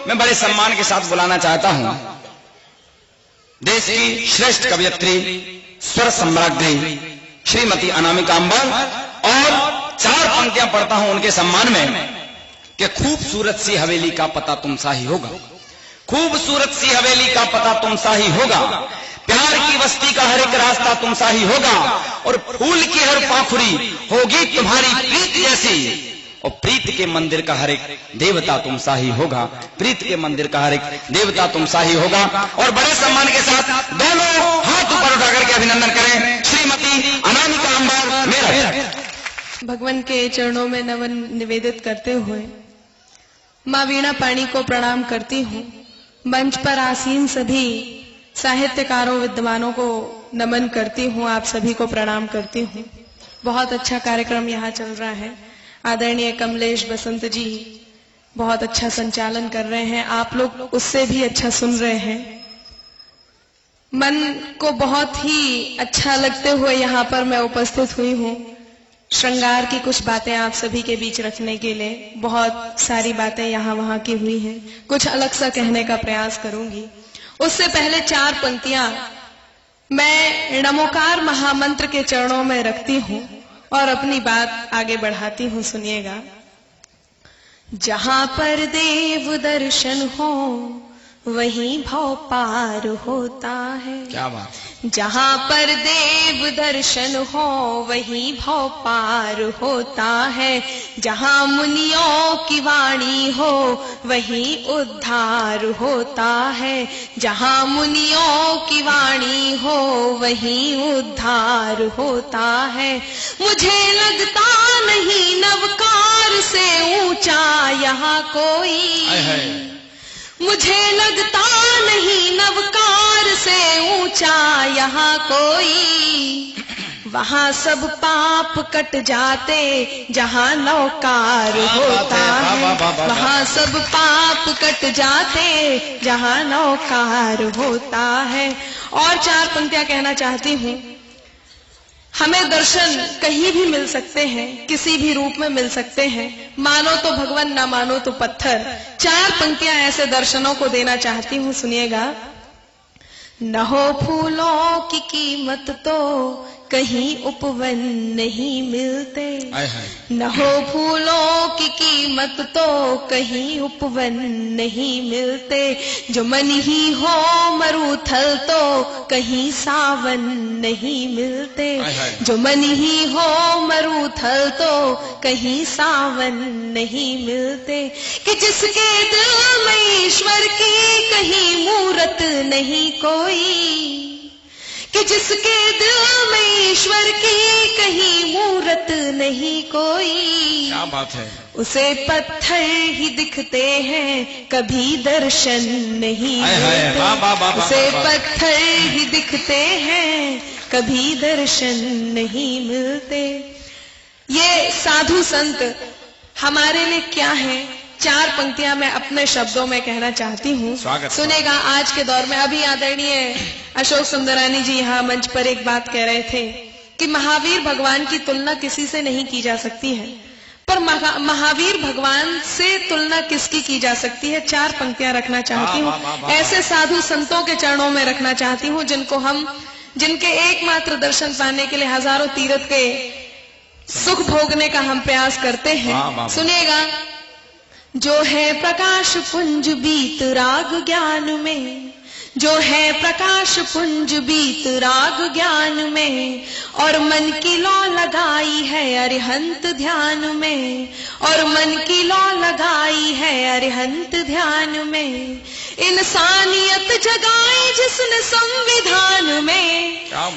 मैं बड़े सम्मान के साथ बुलाना चाहता हूं देश की श्रेष्ठ कवयित्री, स्वर सम्राज्ञी श्रीमती अनामिका अंबर, और 4 पंक्तियां पढ़ता हूं उनके सम्मान में कि खूबसूरत सी हवेली का पता तुम सा ही होगा, खूबसूरत सी हवेली का पता तुम सा ही होगा, प्यार की बस्ती का हर एक रास्ता तुम सा ही होगा, और फूल की हर पाखुड़ी होगी तुम्हारी प्रीत जैसी, और प्रीत के मंदिर का हर एक देवता तुम सा ही होगा, प्रीत के मंदिर का हर एक देवता तुम सा ही होगा। और बड़े सम्मान के साथ दोनों हाथ ऊपर उठा करके अभिनंदन करें श्रीमती अनामिका अंबर मेरठ। भगवान के चरणों में नमन निवेदित करते हुए माँ वीणा पाणी को प्रणाम करती हूँ। मंच पर आसीन सभी साहित्यकारों विद्वानों को नमन करती हूँ, आप सभी को प्रणाम करती हूँ। बहुत अच्छा कार्यक्रम यहाँ चल रहा है। आदरणीय कमलेश बसंत जी बहुत अच्छा संचालन कर रहे हैं, आप लोग उससे भी अच्छा सुन रहे हैं। मन को बहुत ही अच्छा लगते हुए यहाँ पर मैं उपस्थित हुई हूँ। श्रृंगार की कुछ बातें आप सभी के बीच रखने के लिए, बहुत सारी बातें यहाँ वहाँ की हुई हैं, कुछ अलग सा कहने का प्रयास करूंगी। उससे पहले 4 पंक्तियां मैं नमोकार महामंत्र के चरणों में रखती हूँ और अपनी बात आगे बढ़ाती हूँ, सुनिएगा। जहां पर देव दर्शन हो वहीं भव पार होता है। क्या बात है। जहां पर देव दर्शन हो वहीं भव पार होता है। जहां मुनियों की वाणी हो वहीं उद्धार होता है। जहां मुनियों की वाणी हो वहीं उद्धार होता है। मुझे लगता नहीं नवकार से ऊंचा यहाँ कोई, मुझे लगता नहीं नवकार से ऊंचा यहाँ कोई। वहाँ सब पाप कट जाते जहाँ नवकार होता है। वहाँ सब पाप कट जाते जहाँ नवकार होता है। और 4 पंक्तियां कहना चाहती हूँ। हमें दर्शन कहीं भी मिल सकते हैं, किसी भी रूप में मिल सकते हैं, मानो तो भगवान ना मानो तो पत्थर। 4 पंक्तियां ऐसे दर्शनों को देना चाहती हूँ, सुनिएगा। न हो फूलों की कीमत तो कहीं उपवन नहीं मिलते। न हो फूलों की कीमत तो कहीं उपवन नहीं मिलते। जो मन ही हो मरुथल तो कहीं सावन नहीं मिलते। जो मन ही हो मरुथल तो कहीं सावन नहीं मिलते। कि जिसके दिल में ईश्वर की कहीं मूरत नहीं कोई, कि जिसके दिल में ईश्वर की कहीं मूरत नहीं कोई। क्या बात है। उसे पत्थर ही दिखते हैं कभी दर्शन नहीं मिलते। उसे पत्थर ही दिखते हैं कभी दर्शन नहीं मिलते। ये साधु संत हमारे लिए क्या है, 4 पंक्तियां मैं अपने शब्दों में कहना चाहती हूँ, सुनेगा। आज के दौर में अभी आदरणीय अशोक सुंदरानी जी यहाँ मंच पर एक बात कह रहे थे कि महावीर भगवान की तुलना किसी से नहीं की जा सकती है, पर महावीर भगवान से तुलना किसकी की जा सकती है। 4 पंक्तियां रखना चाहती हूँ, ऐसे साधु संतों के चरणों में रखना चाहती हूँ जिनके एकमात्र दर्शन पाने के लिए हजारों तीर्थ के सुख भोगने का हम प्रयास करते हैं। सुनिएगा। जो है प्रकाश पुंज बीत राग ज्ञान में, जो है प्रकाश पुंज बीत राग ज्ञान में, और मन की लौ लगाई है अरिहंत ध्यान में, और मन की लौ लगाई है अरिहंत ध्यान में। इंसानियत जगाई जिसने संविधान में,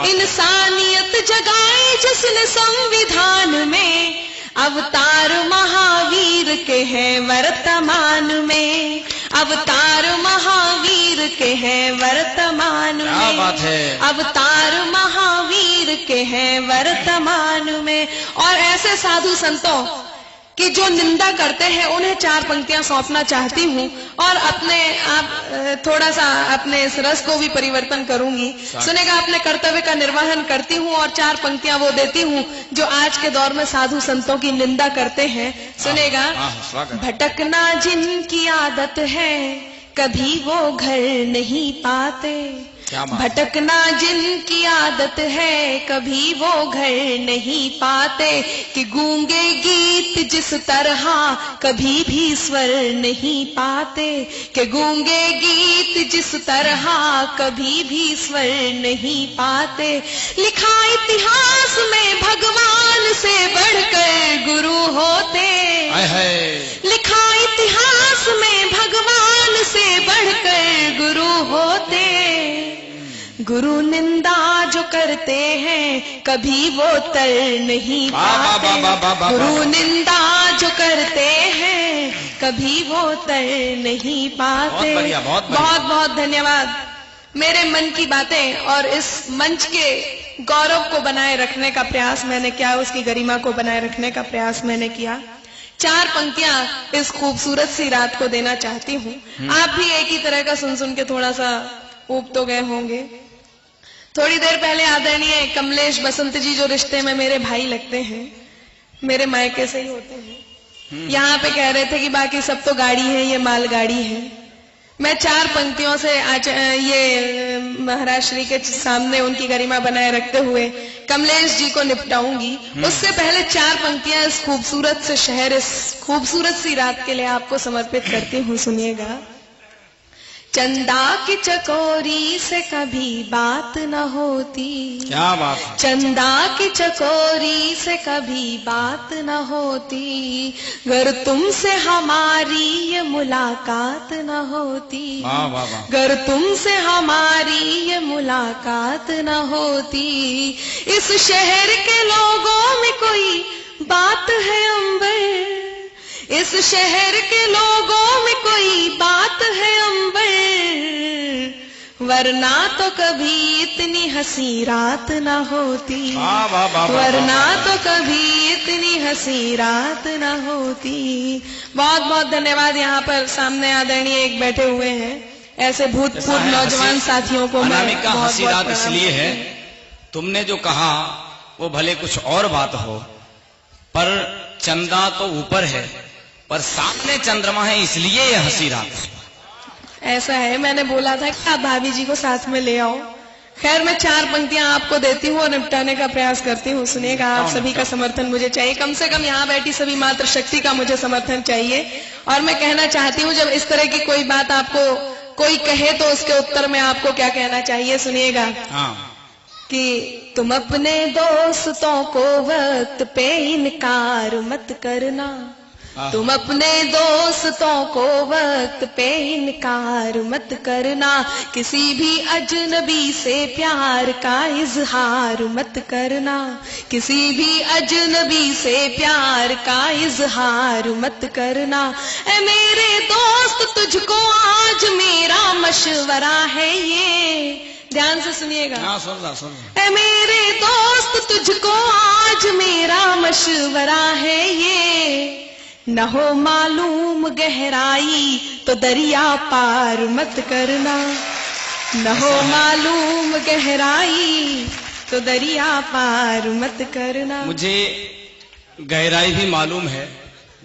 इंसानियत जगाई जिसने संविधान में। अवतार महावीर के हैं वर्तमान में, अवतार महावीर के हैं वर्तमान में। क्या बात है। अवतार महावीर के हैं वर्तमान में। और ऐसे साधु संतों कि जो निंदा करते हैं उन्हें 4 पंक्तियां सौंपना चाहती हूँ और अपने आप थोड़ा सा अपने इस रस को भी परिवर्तन करूंगी। सुनेगा, अपने कर्तव्य का निर्वहन करती हूँ और 4 पंक्तियां वो देती हूँ जो आज के दौर में साधु संतों की निंदा करते हैं। सुनेगा, भटकना जिनकी आदत है कभी वो घर नहीं पाते, भटकना जिनकी आदत है कभी वो घर नहीं पाते, कि गूंगे गीत जिस तरह कभी भी स्वर नहीं पाते, कि गूंगे गीत जिस तरह कभी भी स्वर नहीं पाते। लिखा इतिहास में भगवान से बढ़कर गुरु होते, लिखा इतिहास में भगवान से बढ़कर गुरु होते। गुरु निंदा जो करते हैं कभी वो तर नहीं पाते, गुरु निंदा जो करते हैं कभी वो तर नहीं पाते। बहुत बहुत धन्यवाद। मेरे मन की बातें और इस मंच के गौरव को बनाए रखने का प्रयास मैंने किया, उसकी गरिमा को बनाए रखने का प्रयास मैंने किया। 4 पंक्तियां इस खूबसूरत सी रात को देना चाहती हूँ। आप भी एक ही तरह का सुन सुन के थोड़ा सा ऊब तो गए होंगे। थोड़ी देर पहले आदरणीय कमलेश बसंत जी, जो रिश्ते में मेरे भाई लगते हैं, मेरे मायके से ही होते हैं, यहाँ पे कह रहे थे कि बाकी सब तो गाड़ी है, ये मालगाड़ी है। मैं 4 पंक्तियों से आज ये महाराज श्री के सामने उनकी गरिमा बनाए रखते हुए कमलेश जी को निपटाऊंगी। उससे पहले 4 पंक्तियां इस खूबसूरत से शहर, इस खूबसूरत सी रात के लिए आपको समर्पित करती हूँ। सुनिएगा। चंदा की चकोरी से कभी बात न होती, क्या बात, चंदा की चकोरी से कभी बात न होती, गर तुमसे हमारी ये मुलाकात न होती, गर तुमसे हमारी ये मुलाकात न होती। इस शहर के लोगों में कोई बात है अंबर, इस शहर के लोगों में कोई बात है अंबर, वरना तो कभी इतनी हंसी रात न होती, वरना तो कभी इतनी हंसी रात न होती। बहुत बहुत धन्यवाद। यहाँ पर सामने आदरणीय एक बैठे हुए हैं, ऐसे भूतपूर्व नौजवान साथियों को मैं का हंसी रात इसलिए है, तुमने जो कहा वो भले कुछ और बात हो, पर चंदा तो ऊपर है, पर सामने चंद्रमा है, इसलिए ये हंसी रात। ऐसा है, मैंने बोला था कि आप भाभी जी को साथ में ले आओ। खैर, मैं 4 पंक्तियां आपको देती हूँ और निपटाने का प्रयास करती हूँ। सुनिएगा, आप सभी का समर्थन मुझे चाहिए, कम से कम यहाँ बैठी सभी मात्र शक्ति का मुझे समर्थन चाहिए। और मैं कहना चाहती हूँ, जब इस तरह की कोई बात आपको कोई कहे तो उसके उत्तर में आपको क्या कहना चाहिए। सुनिएगा कि तुम अपने दोस्तों को वक्त पे इनकार मत करना, तुम अपने दोस्तों को वक्त पे इनकार मत करना, किसी भी अजनबी से प्यार का इजहार मत करना, किसी भी अजनबी से प्यार का इजहार मत करना। ऐ मेरे दोस्त, तुझको आज मेरा मशवरा है ये, ध्यान से सुनिएगा। ऐ मेरे दोस्त, तुझको आज मेरा मशवरा है ये, न हो मालूम गहराई तो दरिया पार मत करना, न हो मालूम गहराई तो दरिया पार मत करना। मुझे गहराई भी मालूम है,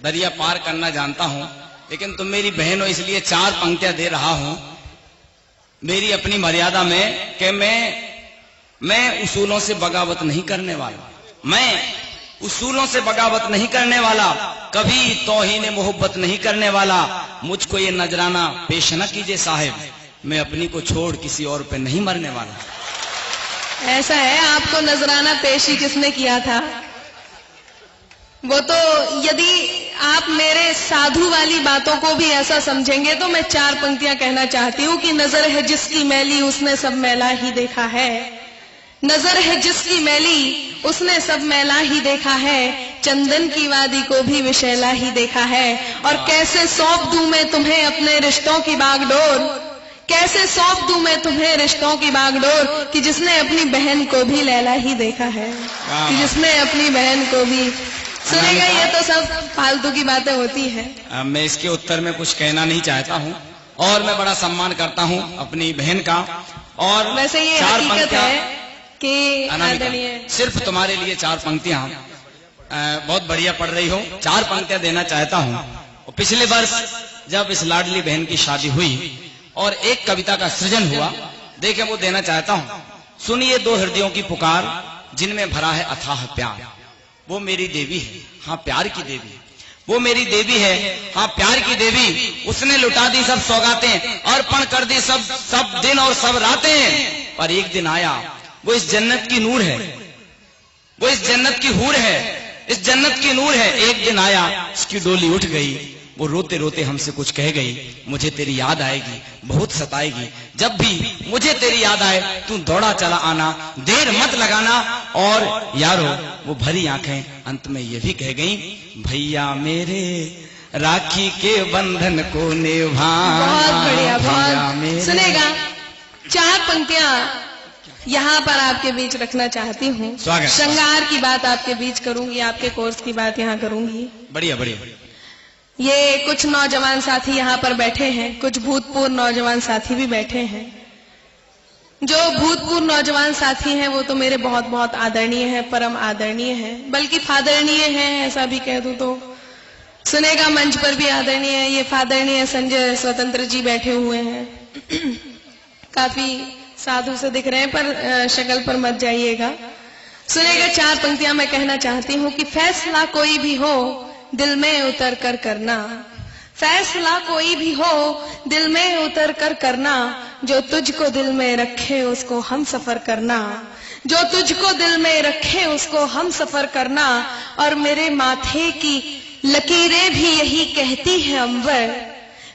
दरिया पार करना जानता हूँ, लेकिन तुम मेरी बहन हो इसलिए 4 पंक्तियां दे रहा हूँ मेरी अपनी मर्यादा में, कि मैं उसूलों से बगावत नहीं करने वाला, मैं उसूलों से बगावत नहीं करने वाला, कभी तौहीन मोहब्बत नहीं करने वाला। मुझको ये नजराना पेश न कीजिए साहिब, मैं अपनी को छोड़ किसी और पे नहीं मरने वाला। ऐसा है, आपको नजराना पेश ही किसने किया था? वो तो यदि आप मेरे साधु वाली बातों को भी ऐसा समझेंगे तो मैं 4 पंक्तियां कहना चाहती हूँ कि नजर है जिसकी मैली उसने सब मैला ही देखा है, नजर है जिसकी मैली उसने सब मैला ही देखा है, चंदन की वादी को भी विशैला ही देखा है। और कैसे सौंप दूं मैं तुम्हें अपने रिश्तों की बागडोर, कैसे सौंप दूं मैं तुम्हें रिश्तों की बागडोर, कि जिसने अपनी बहन को भी लैला ही देखा है, कि जिसने अपनी बहन को भी सुनेगा, ये तो सब फालतू की बातें होती है। मैं इसके उत्तर में कुछ कहना नहीं चाहता हूँ, और मैं बड़ा सम्मान करता हूँ अपनी बहन का। और वैसे ये चार हकीकत पंक्तियां है कि अनामिका, आदरणीय सिर्फ तुम्हारे लिए 4 पंक्तियां बहुत बढ़िया पढ़ रही हो, 4 पंक्तियां देना चाहता हूँ। और पिछले वर्ष जब इस लाडली बहन की शादी हुई और एक कविता का सृजन हुआ, देखे वो देना चाहता हूँ। सुनिए 2 हृदयों की पुकार, जिनमें भरा है अथाह प्यार। वो मेरी देवी है, हाँ प्यार की देवी, वो मेरी देवी है, हाँ प्यार की देवी। उसने लुटा दी सब सौगातें, अर्पण कर दी सब दिन और सब रातें। पर एक दिन आया, वो इस जन्नत की नूर है, वो इस जन्नत की हूर है, इस जन्नत की नूर है। एक दिन आया, उसकी डोली उठ गई, वो रोते रोते हमसे कुछ कह गई, मुझे तेरी याद आएगी, बहुत सताएगी। जब भी मुझे तेरी याद आए, तू दौड़ा चला आना, देर मत लगाना। और यारो वो भरी आंखें अंत में ये भी कह गई, भैया मेरे राखी के बंधन को निभाना। बहुत बढ़िया, बहुत मेरे। सुनेगा, 4 पंक्तियां यहाँ पर आपके बीच रखना चाहती हूँ। स्वागत। श्रृंगार की बात आपके बीच करूंगी, आपके कोर्स की बात यहाँ करूंगी। बढ़िया बढ़िया। ये कुछ नौजवान साथी यहाँ पर बैठे हैं, कुछ भूतपूर्व नौजवान साथी भी बैठे हैं। जो भूतपूर्व नौजवान साथी हैं वो तो मेरे बहुत बहुत आदरणीय हैं, परम आदरणीय हैं, बल्कि फादरणीय हैं, ऐसा भी कह दूं तो। सुनेगा, मंच पर भी आदरणीय है, ये फादरणीय संजय स्वतंत्र जी बैठे हुए हैं। काफी साधु से दिख रहे हैं, पर शक्ल पर मत जाइएगा। सुनेगा, 4 पंक्तियां मैं कहना चाहती हूँ कि फैसला कोई भी हो दिल में उतर कर करना, फैसला कोई भी हो दिल में उतर कर करना, जो तुझको दिल में रखे उसको हम सफर करना, जो तुझको दिल में रखे उसको हम सफर करना। और मेरे माथे की लकीरें भी यही कहती हैं अंबर,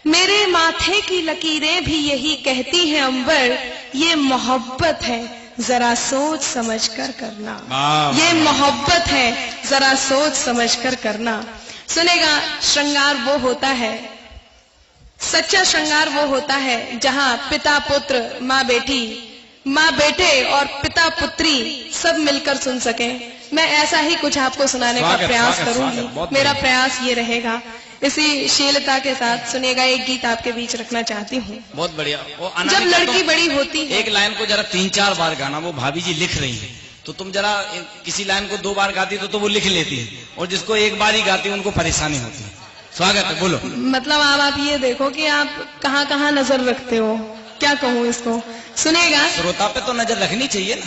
मेरे माथे की लकीरें भी यही कहती हैं अंबर, ये मोहब्बत है जरा सोच समझ कर करना, ये मोहब्बत है जरा सोच समझ कर करना। सुनेगा, श्रृंगार वो होता है, सच्चा श्रृंगार वो होता है जहां पिता पुत्र, माँ बेटी, माँ बेटे और पिता पुत्री सब मिलकर सुन सके। मैं ऐसा ही कुछ आपको सुनाने का प्रयास करूंगी, मेरा प्रयास ये रहेगा। इसी शीलता के साथ सुनेगा, एक गीत आपके बीच रखना चाहती हूँ। बहुत बढ़िया। वो जब लड़की बड़ी होती है, एक लाइन को जरा 3-4 बार गाना, वो भाभी जी लिख रही है, तो तुम जरा किसी लाइन को 2 बार गाती तो वो लिख लेती है, और जिसको एक बार ही गाती उनको परेशानी होती है। स्वागत है, बोलो। मतलब आप ये देखो कि आप कहाँ कहाँ नजर रखते हो, क्या कहूँ इसको। सुनेगा, श्रोता पे तो नजर रखनी चाहिए ना।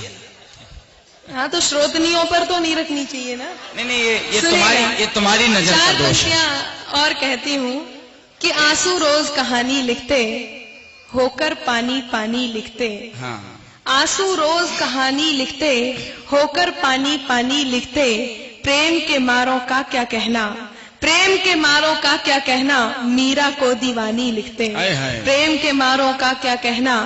हाँ, तो श्रोतनियों पर तो नहीं रखनी चाहिए ना। नहीं, ये तुम्हारी नजर का दोष है। और कहती हूँ कि आंसू रोज कहानी लिखते, होकर पानी पानी लिखते। हाँ। आंसू रोज कहानी लिखते, होकर पानी पानी लिखते। प्रेम के मारों का क्या कहना, प्रेम के मारों का क्या कहना, मीरा को दीवानी लिखते। प्रेम के मारों का क्या कहना,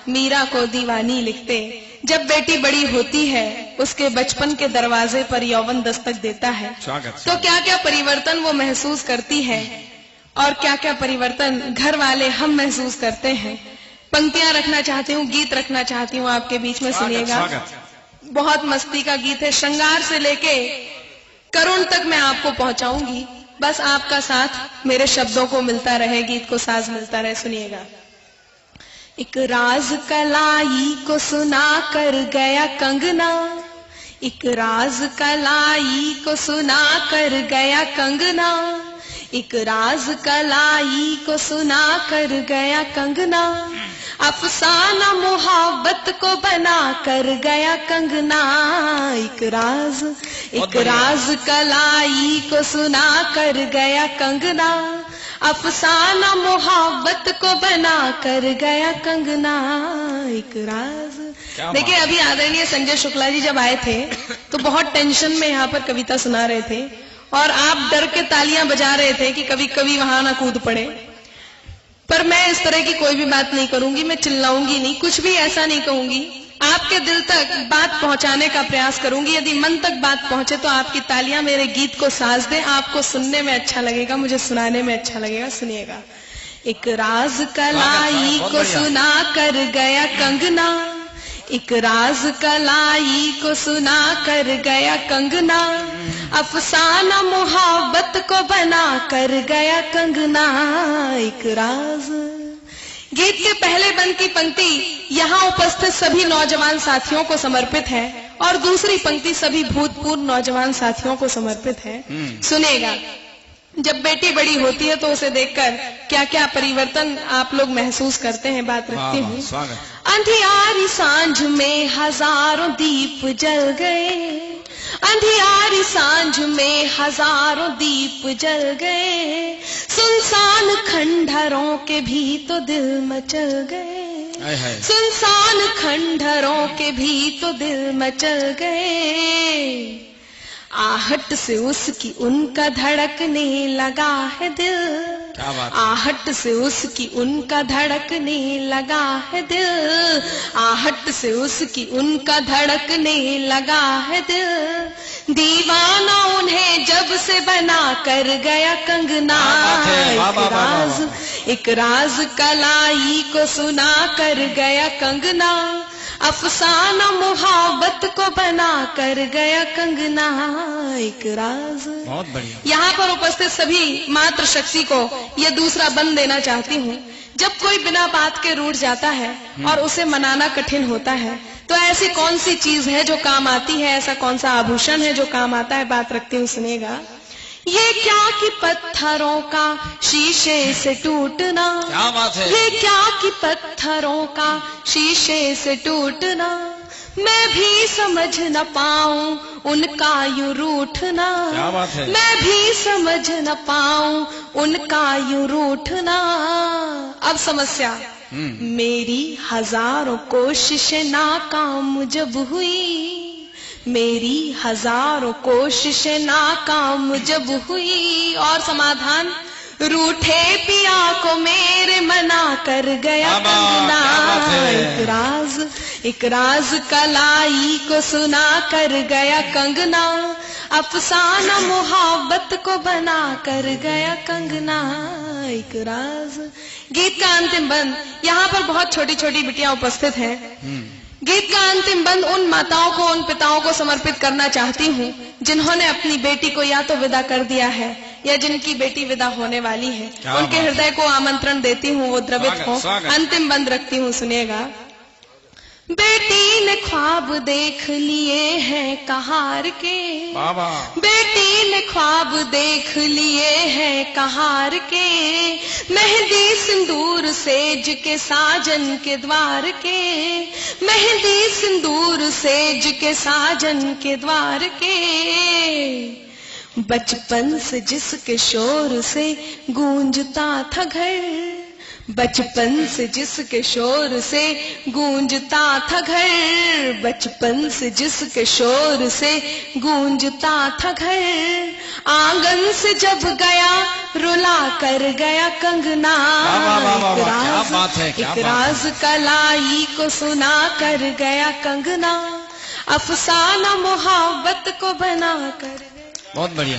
मीरा को दीवानी लिखते। जब बेटी बड़ी होती है, उसके बचपन के दरवाजे पर यौवन दस्तक देता है, तो क्या क्या परिवर्तन वो महसूस करती है, और क्या क्या परिवर्तन घर वाले हम महसूस करते हैं। पंक्तियां रखना चाहती हूँ, गीत रखना चाहती हूँ आपके बीच में, सुनिएगा। बहुत मस्ती का गीत है, श्रृंगार से लेके करुण तक मैं आपको पहुंचाऊंगी, बस आपका साथ मेरे शब्दों को मिलता रहे, गीत को साज मिलता रहे। सुनिएगा। एक राज कलाई को सुना कर गया कंगना, एक राज कलाई को सुना कर गया कंगना, एक राज कलाई को सुना कर गया कंगना। अफसाना मोहब्बत को बना कर गया कंगना। एक राज कलाई को सुना कर गया कंगना। अफसाना मोहब्बत को बना कर गया कंगना। एक राज। देखिए, अभी आदरणीय संजय शुक्ला जी जब आए थे तो बहुत टेंशन में यहाँ पर कविता सुना रहे थे, और आप डर के तालियां बजा रहे थे कि कभी कभी वहां ना कूद पड़े। पर मैं इस तरह की कोई भी बात नहीं करूंगी, मैं चिल्लाऊंगी नहीं, कुछ भी ऐसा नहीं कहूंगी। आपके दिल तक बात पहुंचाने का प्रयास करूंगी। यदि मन तक बात पहुंचे तो आपकी तालियां मेरे गीत को साज दें। आपको सुनने में अच्छा लगेगा, मुझे सुनाने में अच्छा लगेगा। सुनिएगा। एक राज कलाई को सुना कर गया कंगना, एक राज कलाई को सुना कर गया कंगना, अफसाना मोहब्बत को बना कर गया कंगना। एक राज। गीत के पहले बंद की पंक्ति यहाँ उपस्थित सभी नौजवान साथियों को समर्पित है और दूसरी पंक्ति सभी भूतपूर्व नौजवान साथियों को समर्पित है। सुनेगा। जब बेटी बड़ी होती है तो उसे देखकर क्या क्या परिवर्तन आप लोग महसूस करते हैं, बात रखती हूँ। अंधियारी सांझ में हजारों दीप जल गए, अंधियारी सांझ में हजारों दीप जल गए, सुनसान खंडहरों के भी तो दिल मचल गए, सुनसान खंडहरों के भी तो दिल मचल गए। आहट से उसकी उनका धड़कने लगा है दिल, क्या बात। आहट से उसकी उनका धड़कने लगा है दिल, आहट से उसकी उनका धड़कने लगा है दिल। दीवाना उन्हें जब से बना कर गया कंगना। एक राज कलाई को सुना कर गया कंगना, अफसाना मोहब्बत को बना कर गया कंगना। एक राज। बहुत बढ़िया। यहाँ पर उपस्थित सभी मातृ शक्ति को यह दूसरा बंद देना चाहती हूँ। जब कोई बिना बात के रूठ जाता है और उसे मनाना कठिन होता है तो ऐसी कौन सी चीज है जो काम आती है, ऐसा कौन सा आभूषण है जो काम आता है, बात रखती हूँ, सुनेगा। ये क्या कि पत्थरों का शीशे से टूटना, क्या बात है। ये क्या कि पत्थरों का शीशे से टूटना, मैं भी समझ न पाऊं उनका यूं रूठना, क्या बात है। मैं भी समझ न पाऊं उनका यूं रूठना। अब समस्या। मेरी हजारों कोशिशें नाकाम जब हुई, मेरी हजारों कोशिशें नाकाम जब हुई, और समाधान, रूठे पिया को मेरे मना कर गया कंगना। एक राज कलाई को सुना कर गया कंगना, अफसाना मोहब्बत को बना कर गया कंगना। एक राज। गीत का अंतिम बंद। यहाँ पर बहुत छोटी छोटी बिटियां उपस्थित हैं। गीत का अंतिम बंद उन माताओं को, उन पिताओं को समर्पित करना चाहती हूँ जिन्होंने अपनी बेटी को या तो विदा कर दिया है या जिनकी बेटी विदा होने वाली है। उनके हृदय को आमंत्रण देती हूँ वो द्रवित हो। अंतिम बंद रखती हूँ, सुनिएगा। बेटी ने ख्वाब देख लिए हैं कहार के, बेटी ने ख्वाब देख लिए हैं कहार के, मेहंदी सिंदूर सेज के साजन के द्वार के, मेहंदी सिंदूर सेज के साजन के द्वार के। बचपन से जिसके शोर से गूंजता था घर, बचपन से जिसके शोर से गूंजता था घर, बचपन से जिसके शोर से गूंजता था घर, आंगन से जब गया रुला कर गया कंगना। एक राज कलाई को सुना कर गया कंगना, अफसाना मोहब्बत को बना कर। बहुत बढ़िया।